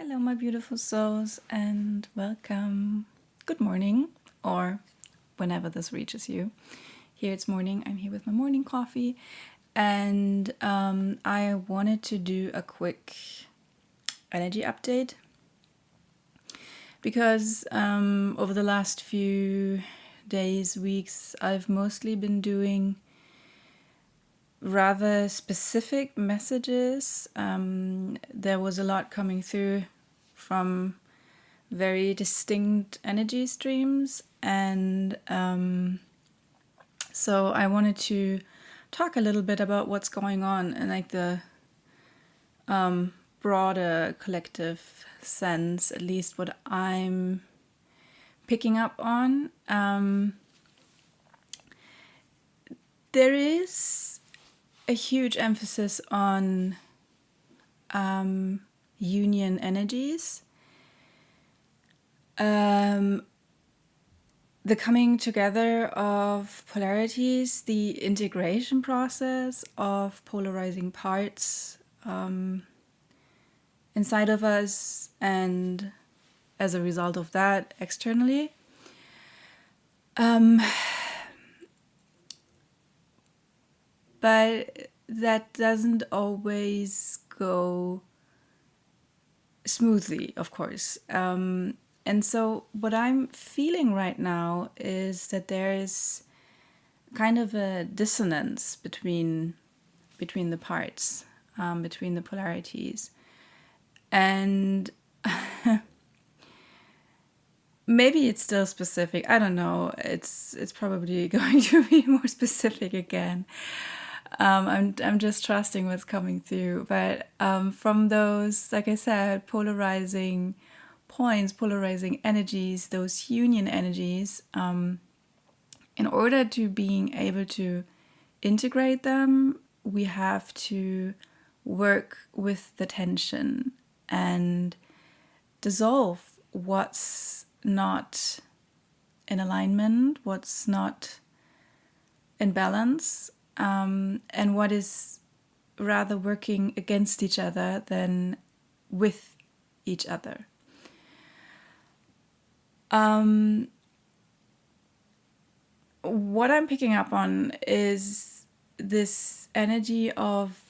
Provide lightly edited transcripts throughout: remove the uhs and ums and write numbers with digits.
Hello, my beautiful souls, and welcome. Good morning, or whenever this reaches you. Here it's morning. I'm here with my morning coffee, and I wanted to do a quick energy update because over the last few days, weeks, I've mostly been doing rather specific messages. There was a lot coming through from very distinct energy streams, and so I wanted to talk a little bit about what's going on in like the broader collective sense, at least what I'm picking up on. There is a huge emphasis on union energies. The coming together of polarities, the integration process of polarizing parts inside of us, and as a result of that, externally. But that doesn't always go smoothly, of course. And so what I'm feeling right now is that there is kind of a dissonance between the parts, between the polarities. And maybe it's still specific. I don't know. It's probably going to be more specific again. I'm just trusting what's coming through. But from those, like I said, polarizing points, polarizing energies, those union energies, in order to being able to integrate them, we have to work with the tension and dissolve what's not in alignment, what's not in balance, and what is rather working against each other than with each other. What I'm picking up on is this energy of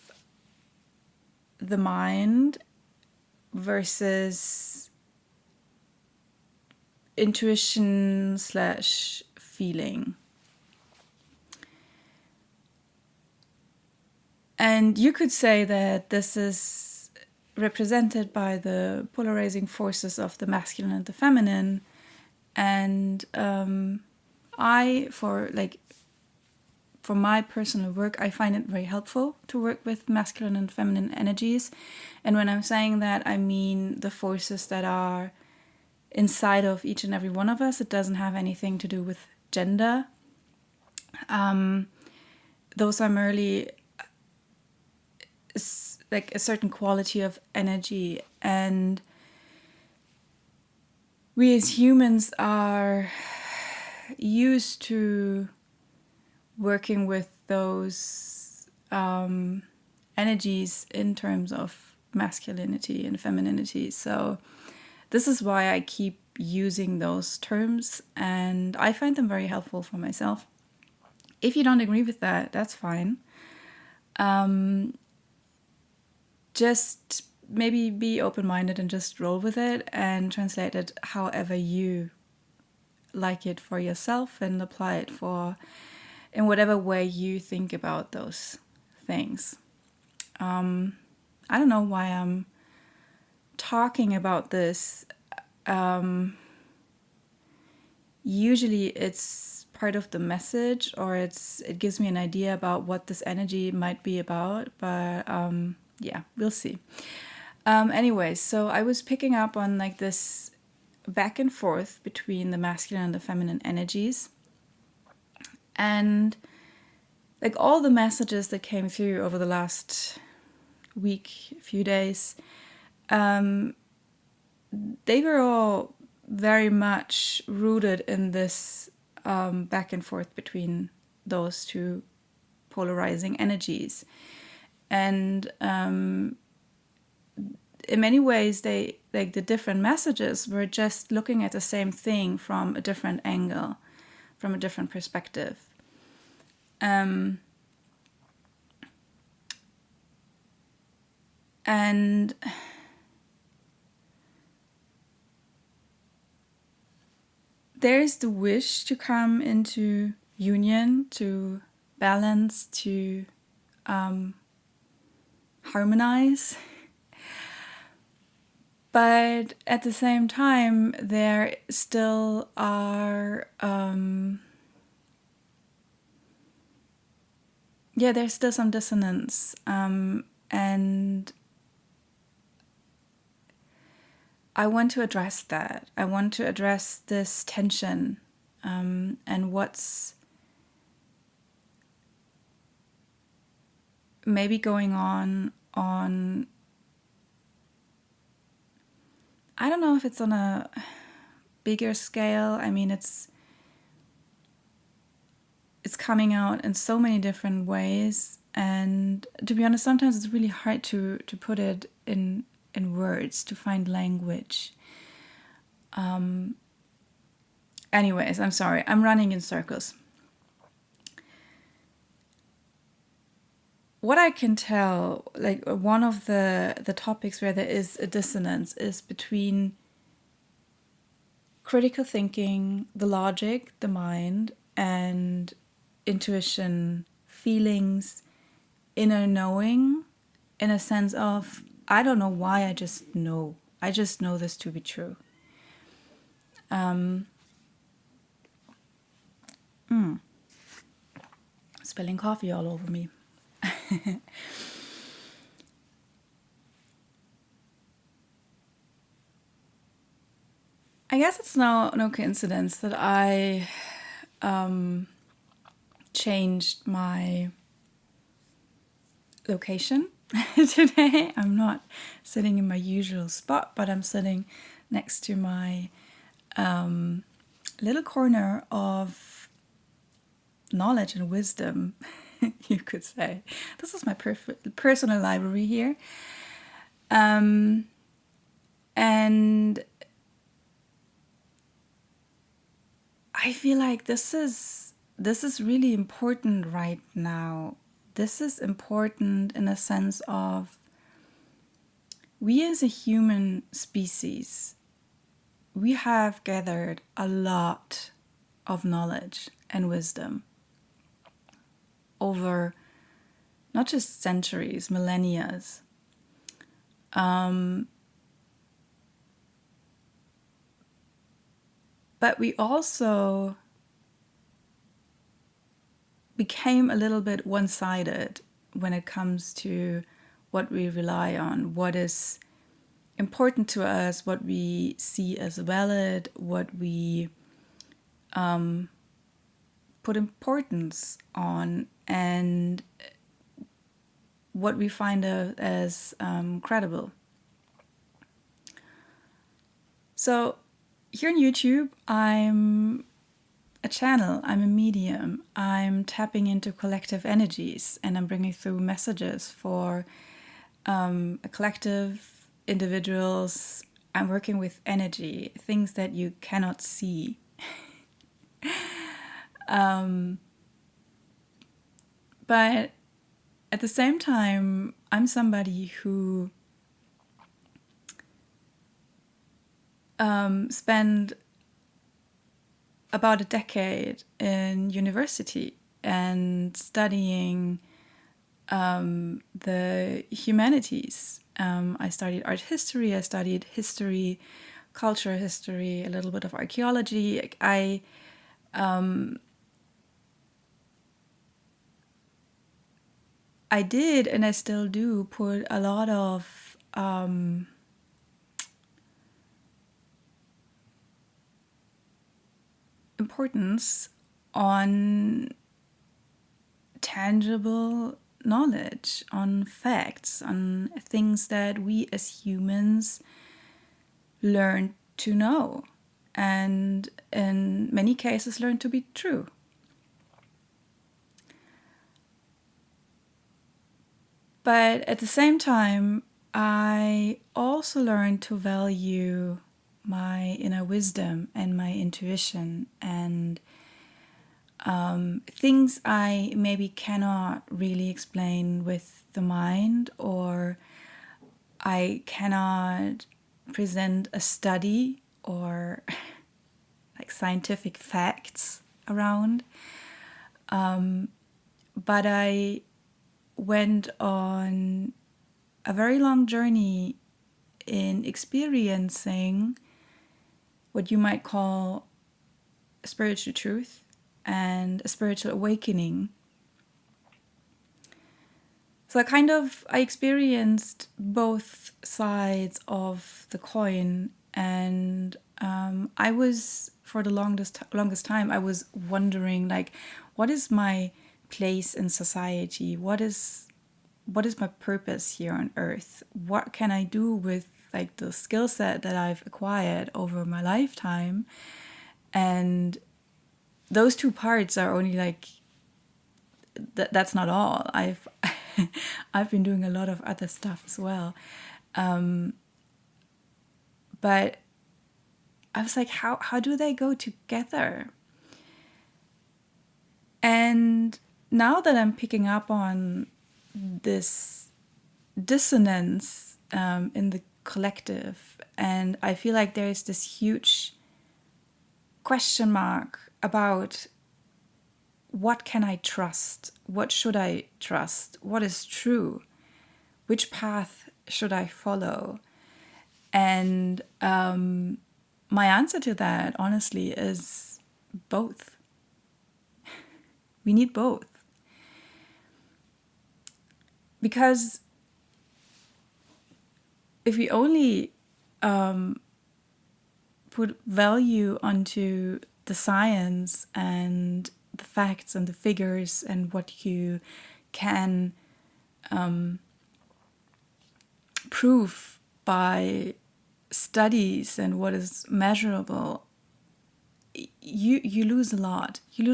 the mind versus intuition / feeling. And you could say that this is represented by the polarizing forces of the masculine and the feminine. And for my personal work, I find it very helpful to work with masculine and feminine energies. And when I'm saying that, I mean the forces that are inside of each and every one of us. It doesn't have anything to do with gender. Those are merely like a certain quality of energy, and we as humans are used to working with those energies in terms of masculinity and femininity. So this is why I keep using those terms, and I find them very helpful for myself. If you don't agree with that, that's fine. Just maybe be open-minded and just roll with it and translate it however you like it for yourself, and apply it in whatever way you think about those things. I don't know why I'm talking about this. Usually it's part of the message, or it gives me an idea about what this energy might be about, but yeah, we'll see. Anyway, so I was picking up on like this back and forth between the masculine and the feminine energies, and like all the messages that came through over the last week, few days, they were all very much rooted in this back and forth between those two polarizing energies. And in many ways, they like the different messages were just looking at the same thing from a different angle, from a different perspective. And there's the wish to come into union, to balance, to harmonize. But at the same time, there still are, there's still some dissonance. And I want to address that. I want to address this tension, and what's maybe going on, I don't know if it's on a bigger scale. I mean, it's coming out in so many different ways, and to be honest, sometimes it's really hard to put it in words, to find language. Anyways, I'm sorry, I'm running in circles. What I can tell, like one of the topics where there is a dissonance is between critical thinking, the logic, the mind, and intuition, feelings, inner knowing, in a sense of, I don't know why, I just know. I just know this to be true. Spilling coffee all over me. I guess it's no coincidence that I changed my location today. I'm not sitting in my usual spot, but I'm sitting next to my little corner of knowledge and wisdom, you could say. This is my personal library here. And I feel like this is really important right now. This is important in a sense of, we as a human species, we have gathered a lot of knowledge and wisdom over not just centuries, millennia. But we also became a little bit one-sided when it comes to what we rely on, what is important to us, what we see as valid, what we put importance on, and what we find as credible. So here on YouTube, I'm a channel, I'm a medium, I'm tapping into collective energies, and I'm bringing through messages for a collective, individuals. I'm working with energy, things that you cannot see. But at the same time, I'm somebody who spent about a decade in university and studying the humanities. I studied art history, I studied history, culture history, a little bit of archaeology. I did, and I still do, put a lot of importance on tangible knowledge, on facts, on things that we as humans learn to know, and in many cases learn to be true. But at the same time, I also learned to value my inner wisdom and my intuition and things I maybe cannot really explain with the mind, or I cannot present a study or like scientific facts around. But I went on a very long journey in experiencing what you might call spiritual truth and a spiritual awakening. So I experienced both sides of the coin, and I was, for the longest time, I was wondering, like, what is my place in society? What is my purpose here on earth? What can I do with like the skill set that I've acquired over my lifetime? And those two parts are only like that's not all. I've I've been doing a lot of other stuff as well, but I was like, how do they go together? And now that I'm picking up on this dissonance in the collective, and I feel like there is this huge question mark about what can I trust? What should I trust? What is true? Which path should I follow? And my answer to that, honestly, is both. We need both. Because if we only put value onto the science and the facts and the figures and what you can prove by studies and what is measurable, you lose a lot. You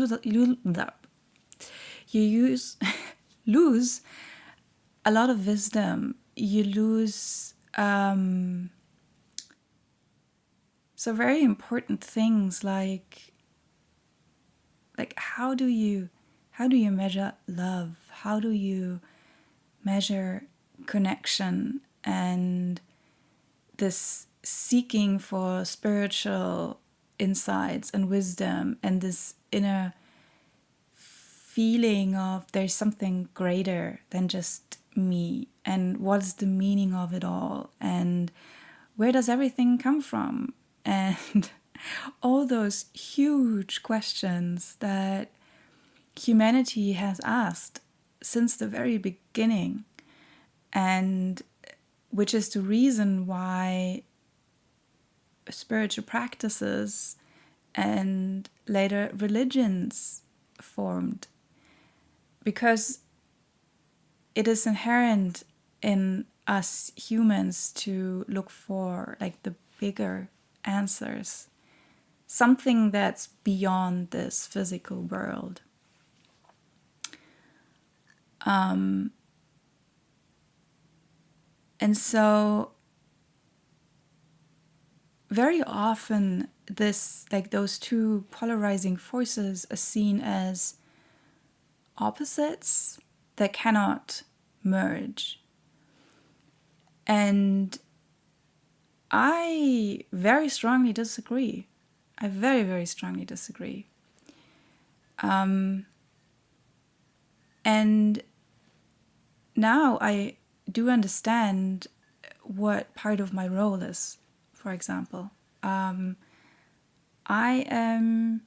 lose a lot of wisdom. You lose so very important things like how do you measure love? How do you measure connection and this seeking for spiritual insights and wisdom and this inner feeling of there's something greater than just me, and what's the meaning of it all, and where does everything come from, and all those huge questions that humanity has asked since the very beginning, and which is the reason why spiritual practices and later religions formed, because it is inherent in us humans to look for like the bigger answers, something that's beyond this physical world. And so very often those two polarizing forces are seen as opposites that cannot merge. And I very strongly disagree. I very, very strongly disagree. And now I do understand what part of my role is. For example, I am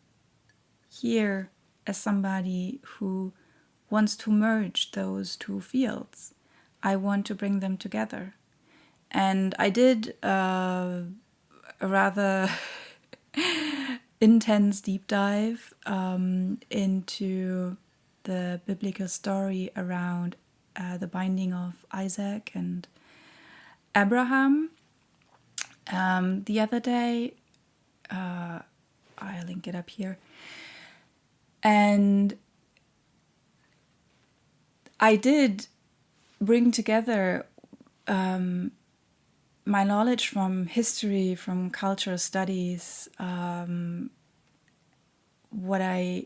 here as somebody who wants to merge those two fields. I want to bring them together. And I did a rather intense deep dive into the biblical story around the binding of Isaac and Abraham the other day. I'll link it up here. And I did bring together my knowledge from history, from cultural studies, what I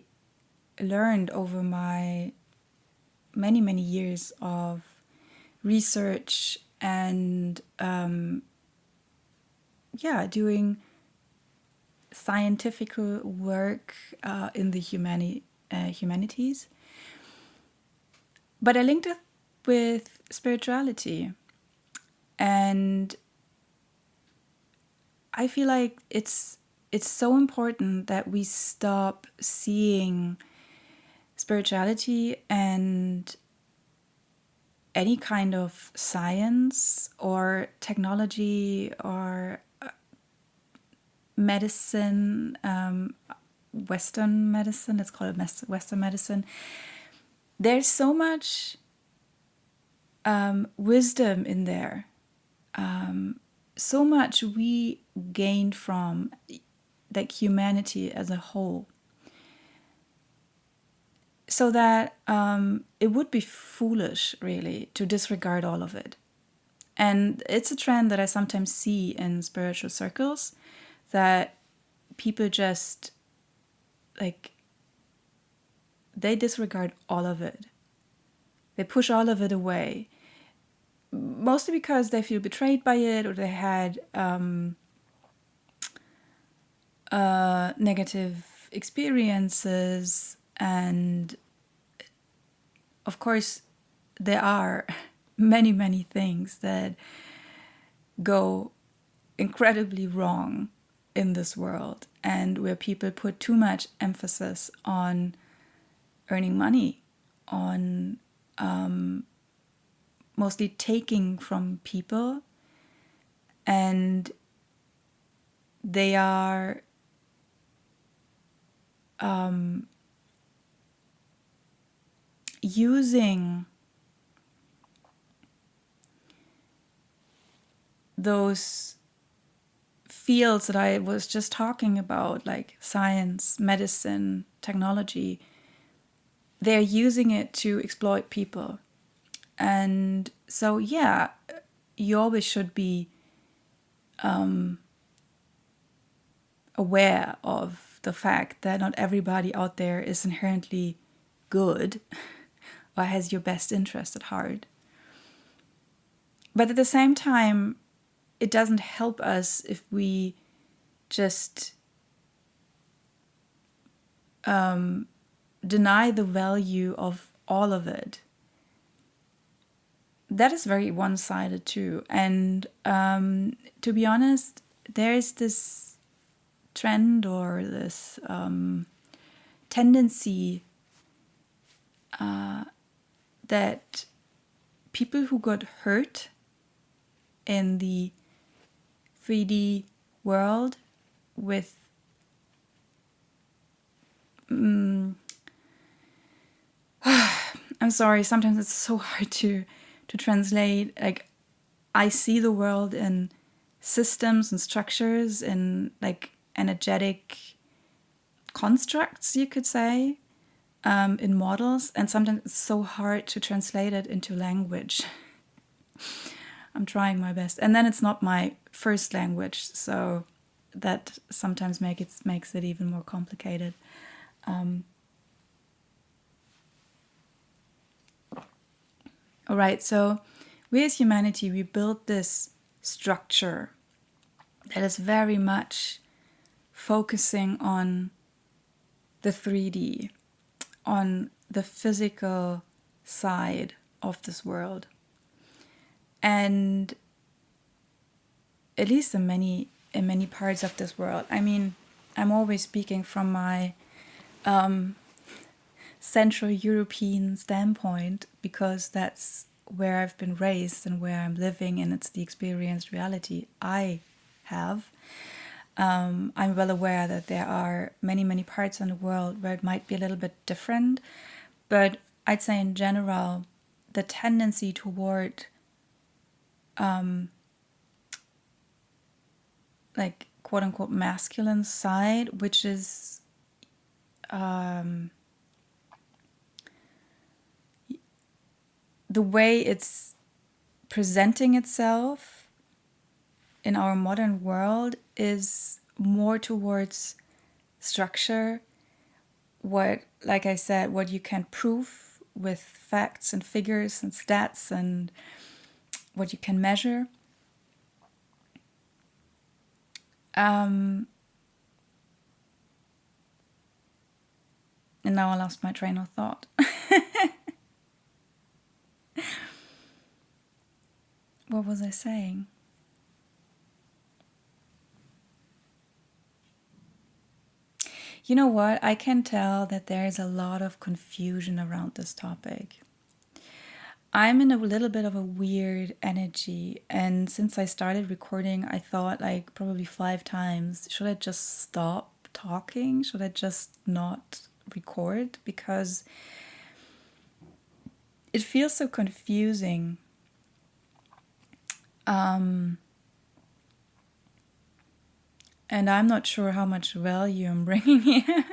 learned over my many, many years of research and doing scientific work in the humanities. But I linked it with spirituality. And I feel like it's so important that we stop seeing spirituality and any kind of science or technology or medicine, Western medicine, let's call it Western medicine. There's so much wisdom in there. So much we gained from like humanity as a whole. So that it would be foolish, really, to disregard all of it. And it's a trend that I sometimes see in spiritual circles, that people just, like, they disregard all of it. They push all of it away. Mostly because they feel betrayed by it, or they had negative experiences. And of course, there are many, many things that go incredibly wrong in this world, and where people put too much emphasis on earning money, on mostly taking from people, and they are using those fields that I was just talking about, like science, medicine, technology. They're using it to exploit people. And so, yeah, you always should be aware of the fact that not everybody out there is inherently good or has your best interest at heart. But at the same time, it doesn't help us if we just deny the value of all of it. That is very one-sided too. And to be honest, there's this trend or this tendency that people who got hurt in the 3D world with I'm sorry, sometimes it's so hard to translate. Like, I see the world in systems and structures, in like energetic constructs, you could say, in models, and sometimes it's so hard to translate it into language. I'm trying my best, and then it's not my first language, so that sometimes makes it even more complicated. All right, so we as humanity, we built this structure that is very much focusing on the 3D, on the physical side of this world. And at least in many parts of this world, I mean, I'm always speaking from my Central European standpoint, because that's where I've been raised and where I'm living, and it's the experienced reality I have. I'm well aware that there are many parts in the world where it might be a little bit different, but I'd say in general, the tendency toward like quote unquote masculine side, which is the way it's presenting itself in our modern world is more towards structure, what, like I said, what you can prove with facts and figures and stats and what you can measure. And now I lost my train of thought. What was I saying? You know what? I can tell that there is a lot of confusion around this topic. I'm in a little bit of a weird energy, and since I started recording, I thought like probably 5 times, should I just stop talking? Should I just not record? Because it feels so confusing. And I'm not sure how much value I'm bringing here.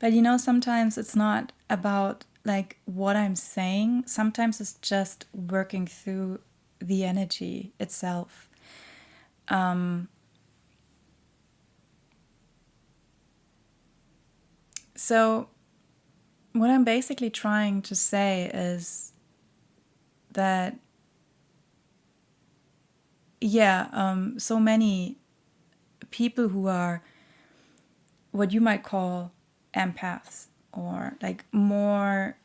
But you know, sometimes it's not about like what I'm saying. Sometimes it's just working through the energy itself. So what I'm basically trying to say is that, so many people who are what you might call empaths, or like more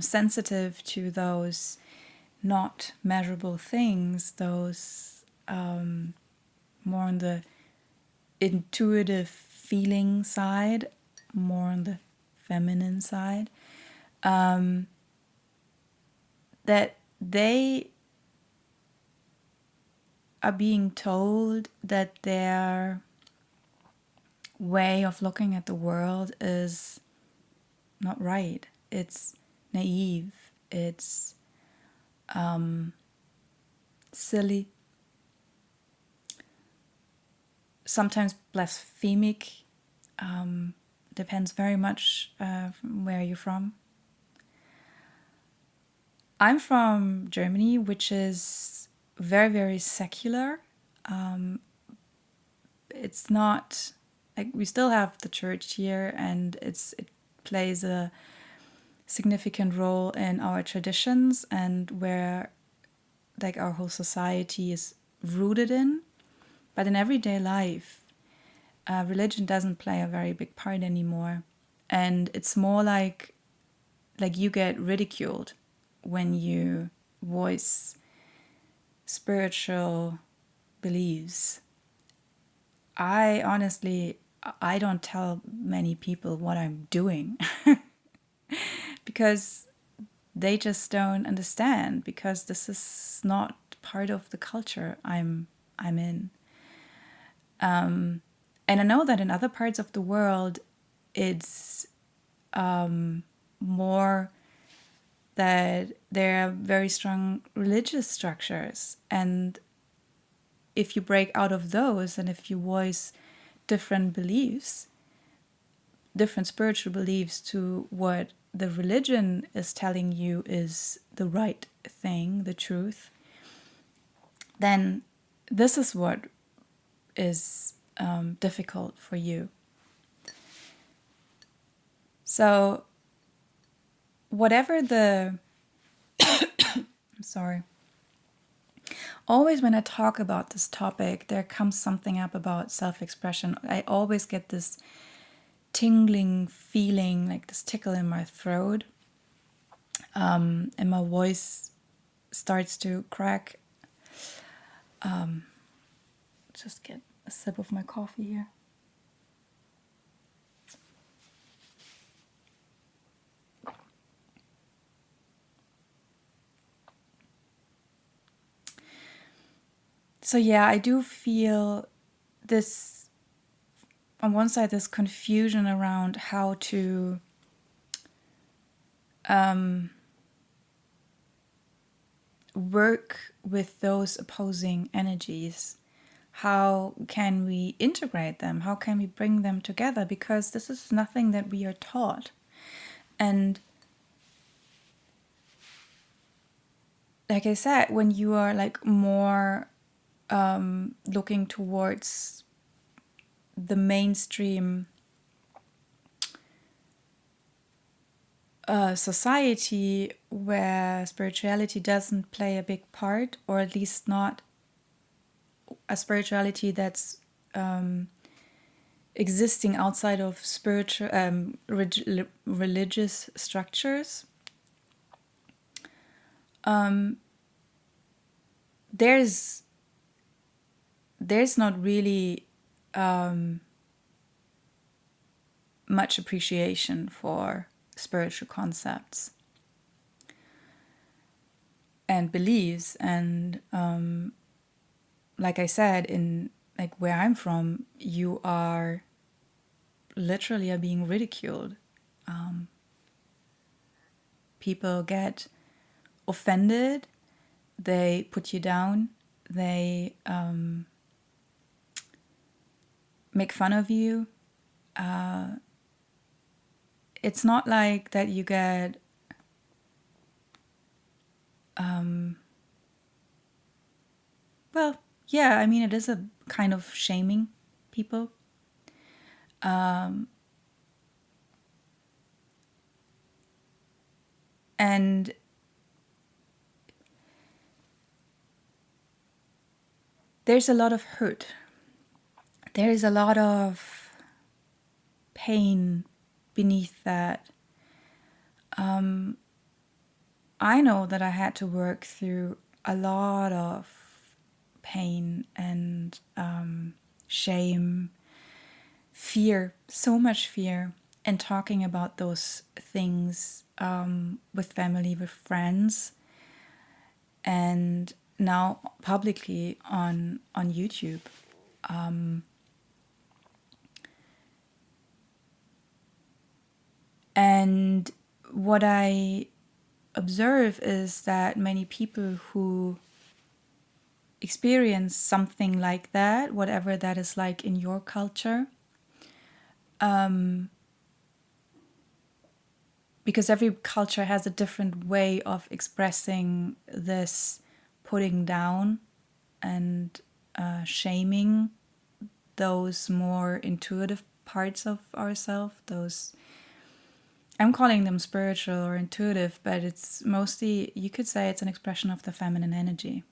sensitive to those not measurable things, those more on the intuitive feeling side, more on the feminine side, that they are being told that their way of looking at the world is not right. It's naive. It's silly. Sometimes blasphemic. Depends very much where you're from. I'm from Germany, which is very, very secular. It's not like we still have the church here, and it plays a significant role in our traditions and where like our whole society is rooted in. But in everyday life, religion doesn't play a very big part anymore, and it's more like you get ridiculed when you voice spiritual beliefs. I honestly don't tell many people what I'm doing because they just don't understand, because this is not part of the culture I'm in. And I know that in other parts of the world, it's more that there are very strong religious structures. And if you break out of those, and if you voice different beliefs, different spiritual beliefs to what the religion is telling you is the right thing, the truth, then this is what is difficult for you. So whatever the I'm sorry, always when I talk about this topic, there comes something up about self-expression. I always get this tingling feeling, like this tickle in my throat, and my voice starts to crack. Just get a sip of my coffee here. So yeah, I do feel this, on one side, this confusion around how to work with those opposing energies. How can we integrate them? How can we bring them together? Because this is nothing that we are taught. And like I said, when you are like more looking towards the mainstream society where spirituality doesn't play a big part, or at least not a spirituality that's existing outside of spiritual religious structures, there's not really much appreciation for spiritual concepts and beliefs. And like I said, in like where I'm from, you are literally being ridiculed. People get offended, they put you down, they make fun of you. It's not like that you get well, yeah, I mean, it is a kind of shaming people. And there's a lot of hurt. There's a lot of pain beneath that. I know that I had to work through a lot of pain and shame, fear, so much fear, and talking about those things with family, with friends, and now publicly on YouTube. And what I observe is that many people who experience something like that, whatever that is like in your culture, because every culture has a different way of expressing this putting down and shaming those more intuitive parts of ourselves, those, I'm calling them spiritual or intuitive, but it's mostly, you could say it's an expression of the feminine energy.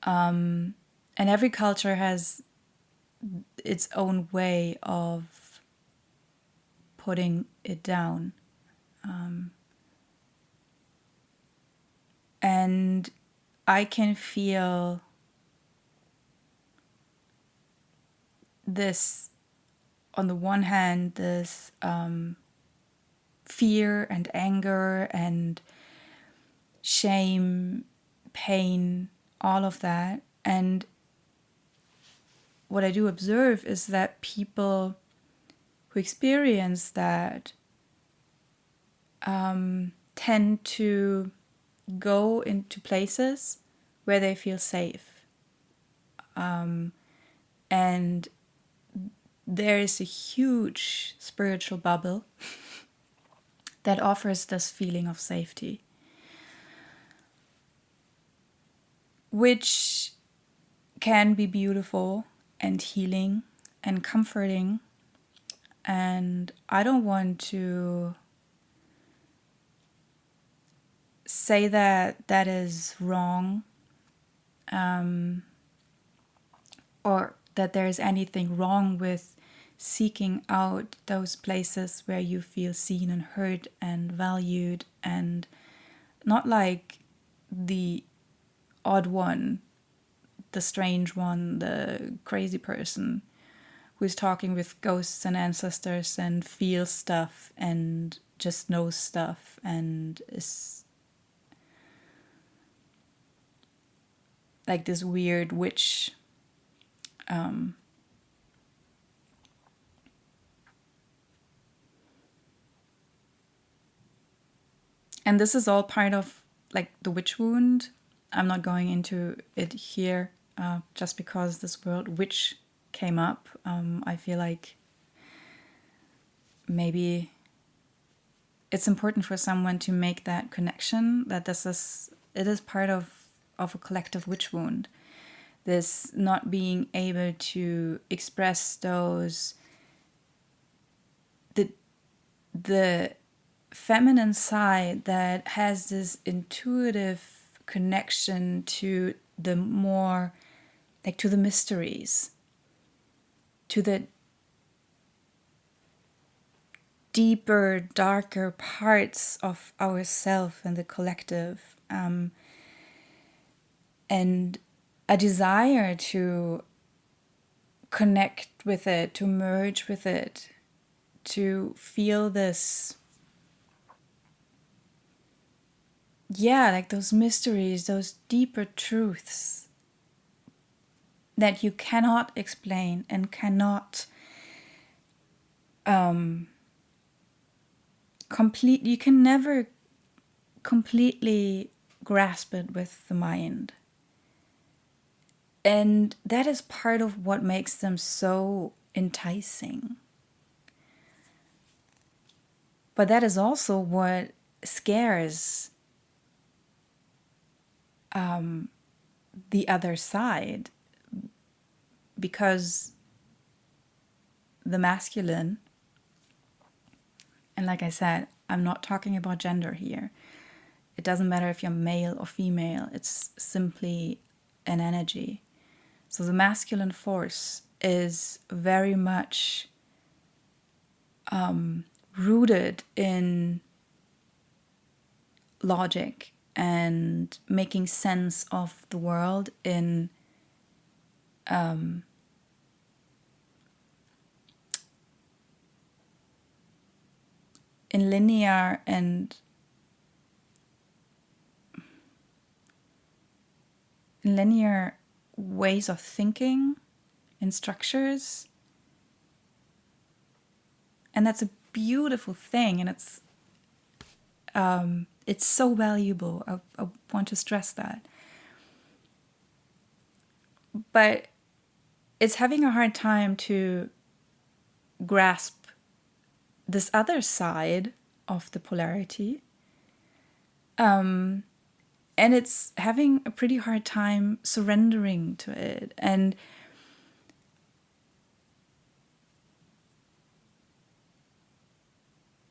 And every culture has its own way of putting it down. And I can feel this, on the one hand, this fear and anger and shame, pain, all of that. And what I do observe is that people who experience that tend to go into places where they feel safe. And there is a huge spiritual bubble that offers this feeling of safety, which can be beautiful and healing and comforting. And I don't want to say that that is wrong, or that there is anything wrong with seeking out those places where you feel seen and heard and valued, and not like the odd one, the strange one, the crazy person who's talking with ghosts and ancestors and feels stuff and just knows stuff and is like this weird witch. And this is all part of like the witch wound. I'm not going into it here just because this word witch came up. I feel like maybe it's important for someone to make that connection, that it is part of a collective witch wound. This not being able to express the feminine side that has this intuitive connection to the more, like, to the mysteries, to the deeper, darker parts of ourself and the collective, and a desire to connect with it, to merge with it, to feel this, like those mysteries, those deeper truths that you cannot explain and cannot you can never completely grasp it with the mind. And that is part of what makes them so enticing. But that is also what scares the other side, because the masculine, and like I said, I'm not talking about gender here. It doesn't matter if you're male or female, it's simply an energy. So the masculine force is very much rooted in logic and making sense of the world in linear and linear ways of thinking, in structures. And that's a beautiful thing, and it's so valuable. I want to stress that. But it's having a hard time to grasp this other side of the polarity. And it's having a pretty hard time surrendering to it. And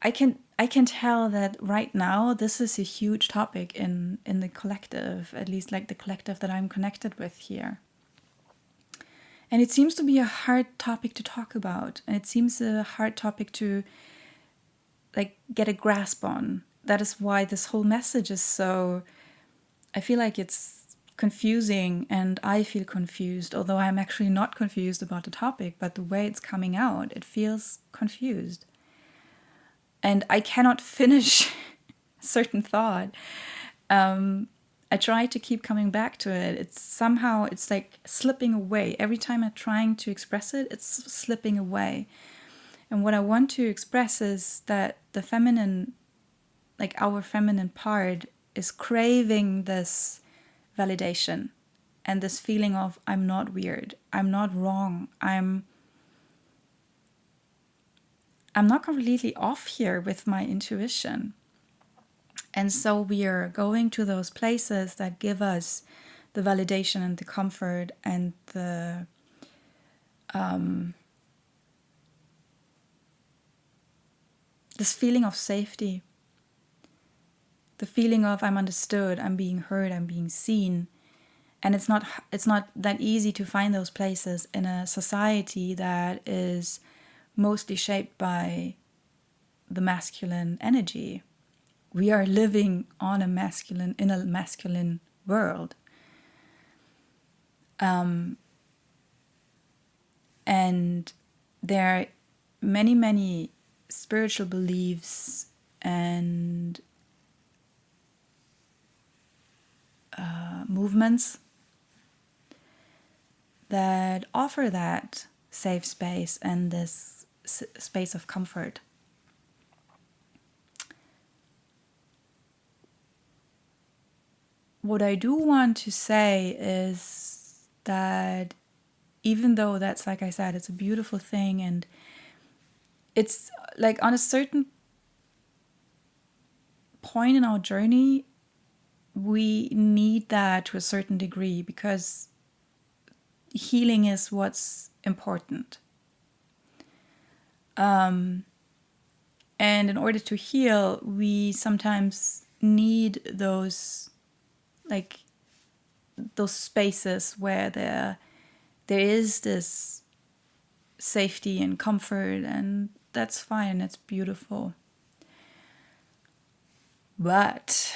I can tell that right now this is a huge topic in the collective, at least like the collective that I'm connected with here. And it seems to be a hard topic to talk about, and it seems a hard topic to like get a grasp on. That is why this whole message is so, I feel like it's confusing, and I feel confused, although I'm actually not confused about the topic, but the way it's coming out, it feels confused. And I cannot finish a certain thought. I try to keep coming back to it. It's like slipping away. Every time I'm trying to express it, it's slipping away. And what I want to express is that the feminine, like our feminine part, is craving this validation and this feeling of I'm not weird, I'm not wrong, I'm not completely off here with my intuition. And so we are going to those places that give us the validation and the comfort and the this feeling of safety, the feeling of I'm understood, I'm being heard, I'm being seen. And it's not that easy to find those places in a society that is mostly shaped by the masculine energy. We are living in a masculine world. And there are many, many spiritual beliefs and movements that offer that safe space and this space of comfort. What I do want to say is that even though that's, like I said, it's a beautiful thing, and it's like on a certain point in our journey, we need that to a certain degree, because healing is what's important. And in order to heal, we sometimes need those, like, those spaces where there is this safety and comfort, and that's fine, it's beautiful. But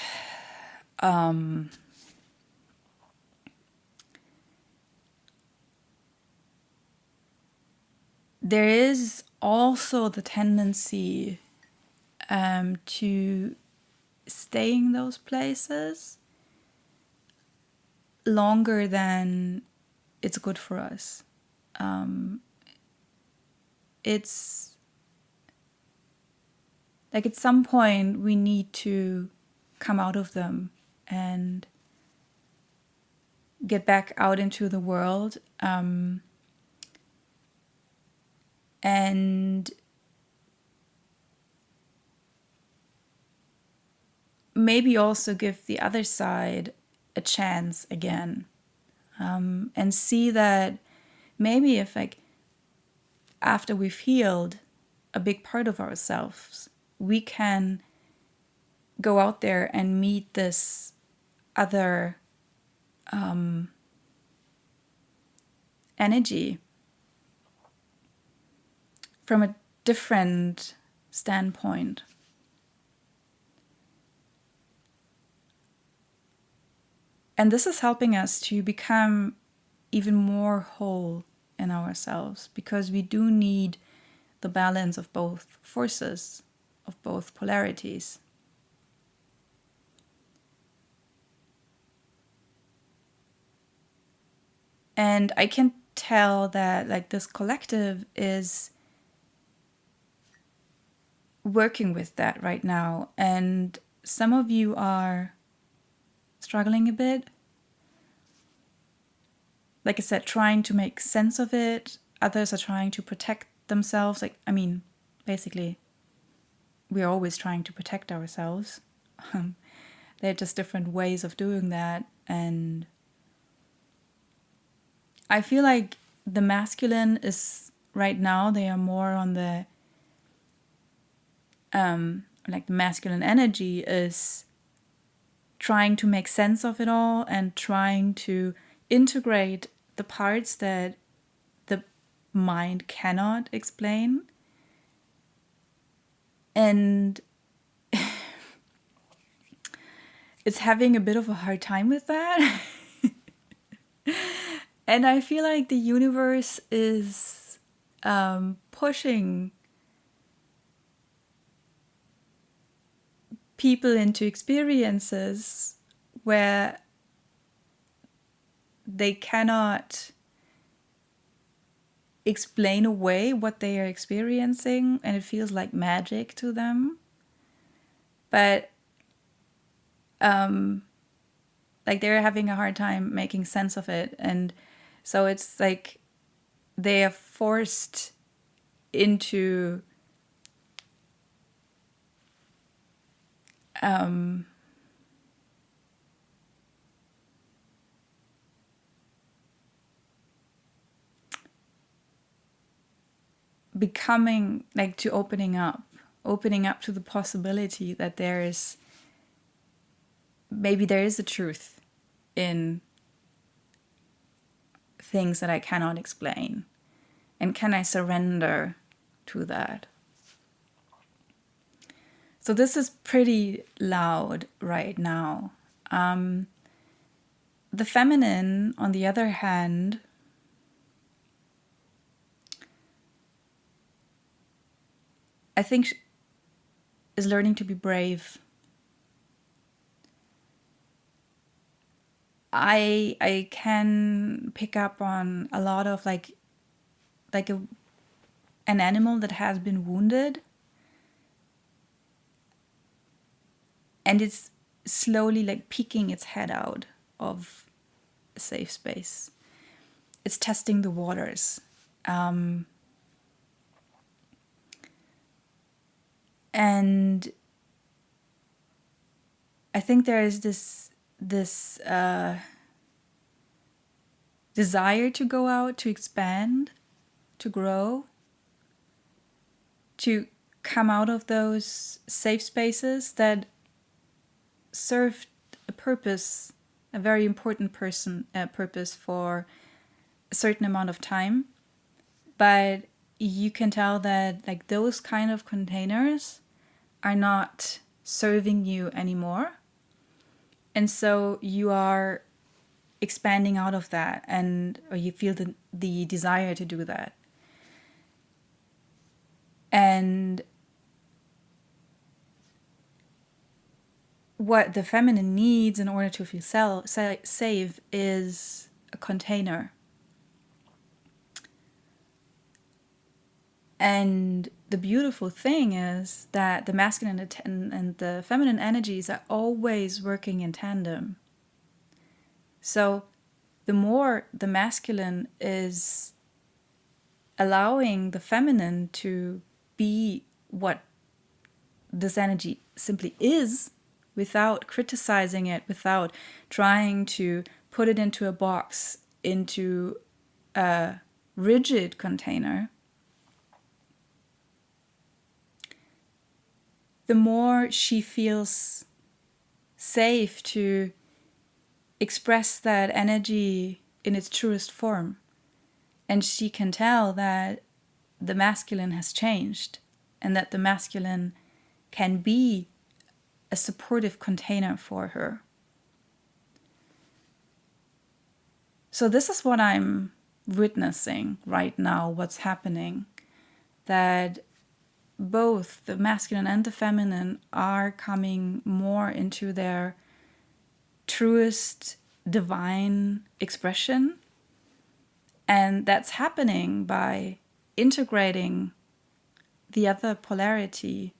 there is also the tendency to stay in those places longer than it's good for us. It's like at some point we need to come out of them and get back out into the world, and maybe also give the other side a chance again, and see that maybe if, like, after we've healed a big part of ourselves, we can go out there and meet this other energy from a different standpoint. And this is helping us to become even more whole in ourselves, because we do need the balance of both forces, of both polarities. And I can tell that, like, this collective is working with that right now. And some of you are struggling a bit. Like I said, trying to make sense of it. Others are trying to protect themselves. Like, I mean, basically, we're always trying to protect ourselves. There are just different ways of doing that. And I feel like the masculine is, right now, they are more on the, like, the masculine energy is trying to make sense of it all and trying to integrate the parts that the mind cannot explain. And it's having a bit of a hard time with that. And I feel like the universe is pushing people into experiences where they cannot explain away what they are experiencing, and it feels like magic to them. But like, they're having a hard time making sense of it, and so it's like they are forced into becoming, like, to opening up to the possibility that there is a truth in things that I cannot explain. And can I surrender to that? So this is pretty loud right now. The feminine, on the other hand, I think is learning to be brave. I can pick up on a lot of like an animal that has been wounded, and it's slowly, like, peeking its head out of a safe space. It's testing the waters. And I think there is this desire to go out, to expand, to grow, to come out of those safe spaces that served a purpose, a very important purpose for a certain amount of time. But you can tell that like those kind of containers are not serving you anymore. And so you are expanding out of that, or you feel the desire to do that. And what the feminine needs in order to feel safe is a container. And the beautiful thing is that the masculine and the feminine energies are always working in tandem. So the more the masculine is allowing the feminine to be what this energy simply is, without criticizing it, without trying to put it into a box, into a rigid container, the more she feels safe to express that energy in its truest form. And she can tell that the masculine has changed, and that the masculine can be a supportive container for her. So this is what I'm witnessing right now, what's happening. That both the masculine and the feminine are coming more into their truest divine expression. And that's happening by integrating the other polarity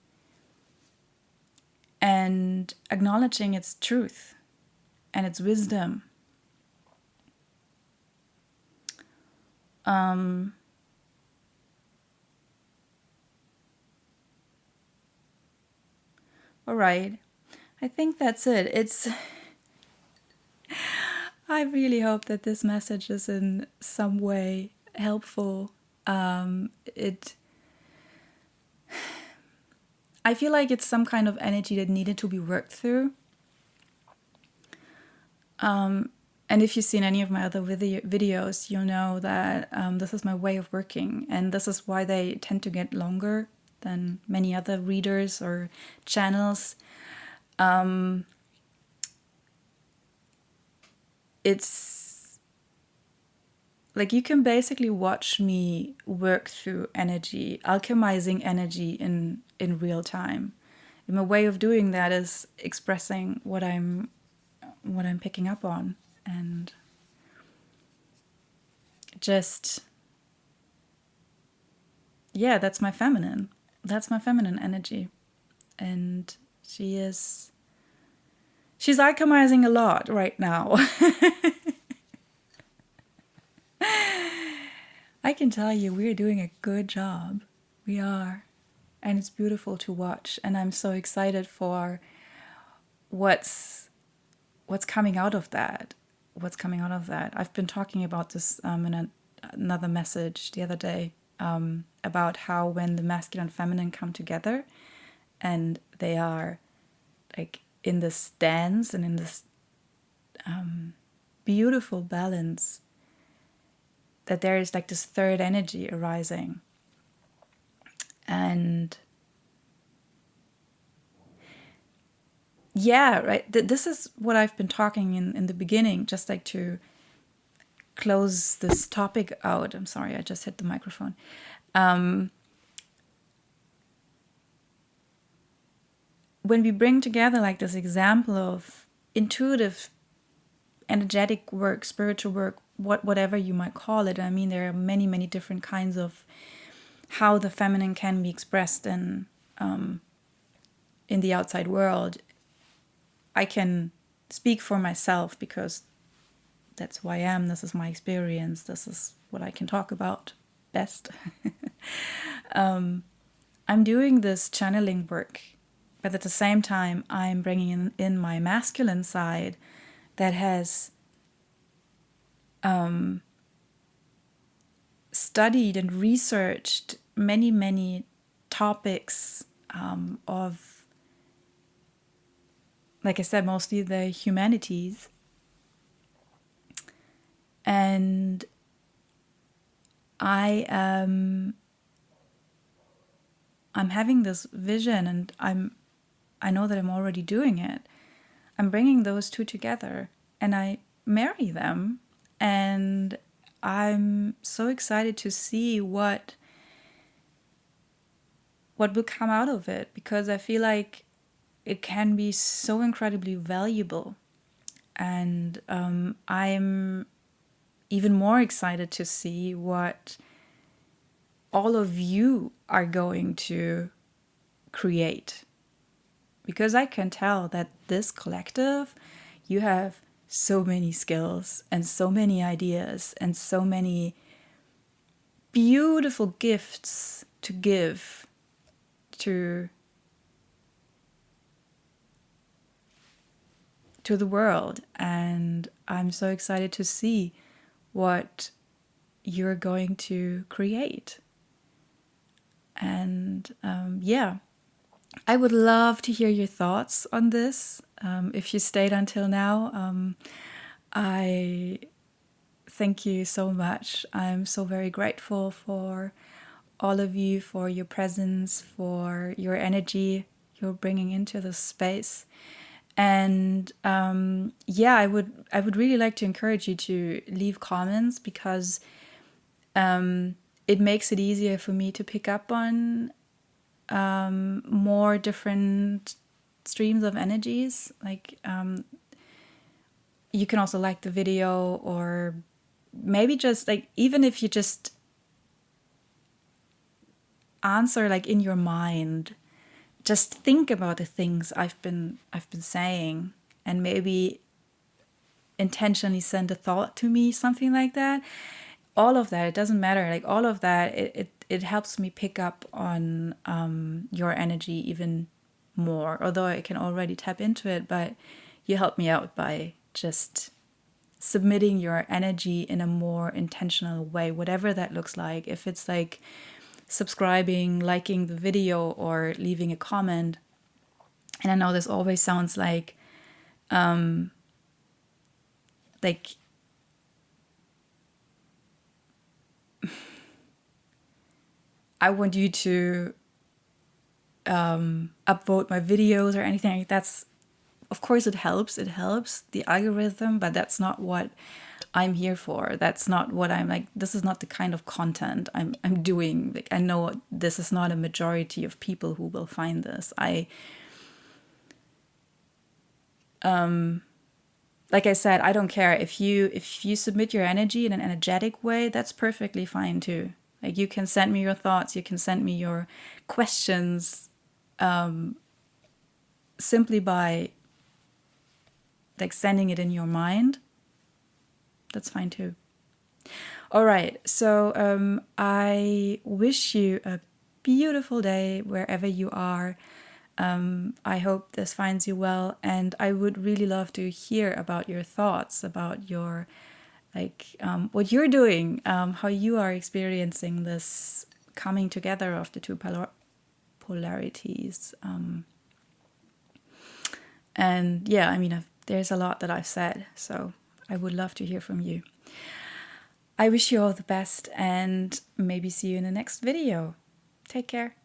and acknowledging its truth and its wisdom. All right, I think that's it. I really hope that this message is in some way helpful. I feel like it's some kind of energy that needed to be worked through. And if you've seen any of my other videos, you'll know that this is my way of working, and this is why they tend to get longer than many other readers or channels. It's like you can basically watch me work through energy, alchemizing energy in real time. And my way of doing that is expressing what I'm picking up on, and just, yeah, that's my feminine energy. And she's alchemizing a lot right now. I can tell you, we're doing a good job. We are. And it's beautiful to watch. And I'm so excited for what's coming out of that. I've been talking about this in another message the other day, about how when the masculine and feminine come together and they are like in this dance and in this beautiful balance, that there is like this third energy arising. And yeah, right. This is what I've been talking in the beginning, just like to close this topic out. I'm sorry, I just hit the microphone. When we bring together like this example of intuitive, energetic work, spiritual work, whatever you might call it. I mean, there are many, many different kinds of how the feminine can be expressed in the outside world. I can speak for myself because that's who I am. This is my experience. This is what I can talk about best. I'm doing this channeling work but at the same time, I'm bringing in my masculine side that has studied and researched many, many topics of, like I said, mostly the humanities. And I'm having this vision, and I know that I'm already doing it. I'm bringing those two together, and I marry them, and I'm so excited to see what will come out of it, because I feel like it can be so incredibly valuable. And I'm even more excited to see what all of you are going to create. Because I can tell that this collective, you have so many skills and so many ideas and so many beautiful gifts to give to the world. And I'm so excited to see what you're going to create. And I would love to hear your thoughts on this. If you stayed until now, I thank you so much. I'm so very grateful for all of you, for your presence, for your energy you're bringing into this space. And I would really like to encourage you to leave comments, because it makes it easier for me to pick up on more different streams of energies. Like you can also like the video, or maybe just like, even if you just answer like in your mind, just think about the things I've been saying, and maybe intentionally send a thought to me, something like that. All of that, it doesn't matter. Like all of that, it helps me pick up on your energy even more. Although I can already tap into it, but you help me out by just submitting your energy in a more intentional way, whatever that looks like. If it's like subscribing, liking the video, or leaving a comment. And I know this always sounds like I want you to upvote my videos or anything like that. Of course it helps the algorithm, but that's not what I'm here for. That's not what I'm like. This is not the kind of content I'm doing. Like, I know this is not a majority of people who will find this. Like I said, I don't care if you submit your energy in an energetic way. That's perfectly fine too. Like, you can send me your thoughts, you can send me your questions, simply by like sending it in your mind. That's fine too. All right, so I wish you a beautiful day wherever you are. I hope this finds you well, and I would really love to hear about your thoughts, about your what you're doing, how you are experiencing this coming together of the two polarities. And yeah, I mean, there's a lot that I've said, so I would love to hear from you. I wish you all the best, and maybe see you in the next video. Take care.